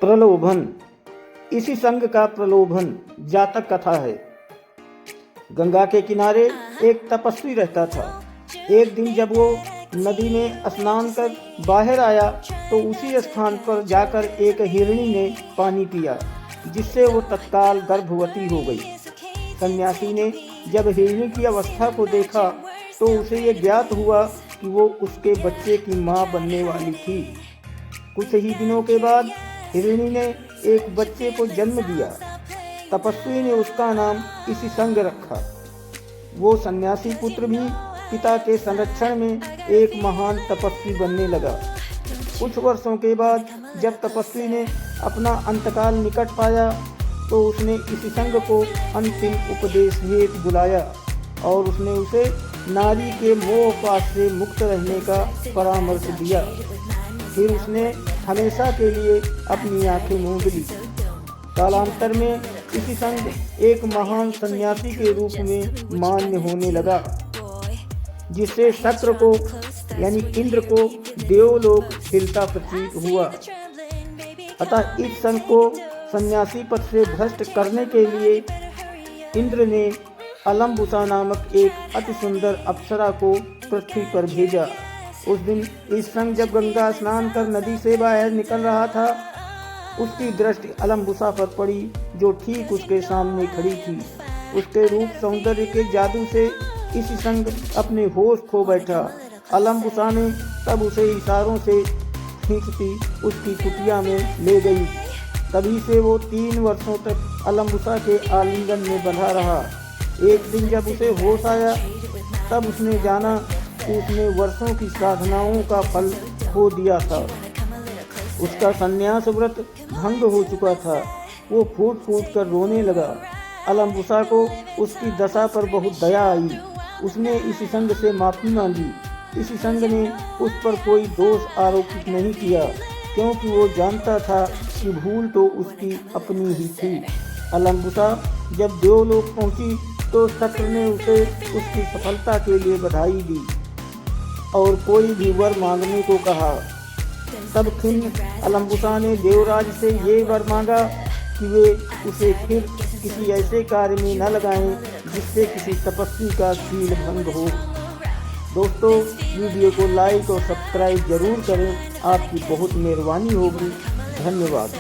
प्रलोभन। इसी संग का प्रलोभन जातक कथा है। गंगा के किनारे एक तपस्वी रहता था। एक दिन जब वो नदी में स्नान कर बाहर आया तो उसी स्थान पर जाकर एक हिरणी ने पानी पिया, जिससे वो तत्काल गर्भवती हो गई। सन्यासी ने जब हिरणी की अवस्था को देखा तो उसे ये ज्ञात हुआ कि वो उसके बच्चे की माँ बनने वाली थी। कुछ ही दिनों के बाद हिरणी ने एक बच्चे को जन्म दिया। तपस्वी ने उसका नाम इसी संग रखा। वो सन्यासी पुत्र भी पिता के संरक्षण में एक महान तपस्वी बनने लगा। कुछ वर्षों के बाद जब तपस्वी ने अपना अंतकाल निकट पाया तो उसने इसी संग को अंतिम उपदेश हेतु बुलाया और उसने उसे नारी के मोह पाश से मुक्त रहने का परामर्श दिया। फिर उसने हमेशा के लिए अपनी आंखें मूंद ली। कालांतर में इसी संग एक महान सन्यासी के रूप में मान्य होने लगा, जिससे शक्र को यानी इंद्र को देवलोक हिलता प्रतीत हुआ। अतः इस संग को सन्यासी पद से भ्रष्ट करने के लिए इंद्र ने अलम्बुसा नामक एक अति सुंदर अप्सरा को पृथ्वी पर भेजा। उस दिन इस संग जब गंगा स्नान कर नदी से बाहर निकल रहा था, उसकी दृष्टि अलम्बुसा पर पड़ी, जो ठीक उसके सामने खड़ी थी। उसके रूप सौंदर्य के जादू से इसी संग अपने होश खो बैठा। अलम्बुसा ने तब उसे इशारों से खींचती उसकी कुटिया में ले गई। तभी से वो 3 वर्षों तक अलम्बुसा के आलिंगन में बंधा रहा। एक दिन जब उसे होश आया तब उसने जाना कि उसने वर्षों की साधनाओं का फल खो दिया था। उसका संन्यास व्रत भंग हो चुका था। वो फूट फूट कर रोने लगा। अलम्बुसा को उसकी दशा पर बहुत दया आई। उसने इसी संग से माफ़ी मांगी। इसी संग ने उस पर कोई दोष आरोपित नहीं किया, क्योंकि वो जानता था कि भूल तो उसकी अपनी ही थी। अलम्बुसा जब देवलोक पहुंची तो शक्र ने उसे उसकी सफलता के लिए बधाई दी और कोई भी वर मांगने को कहा। तब खिन्न अलम्बुसा ने देवराज से ये वर मांगा कि वे उसे फिर किसी ऐसे कार्य में न लगाएं जिससे किसी तपस्वी का शील भंग हो। दोस्तों, वीडियो को लाइक और सब्सक्राइब जरूर करें। आपकी बहुत मेहरबानी होगी। धन्यवाद।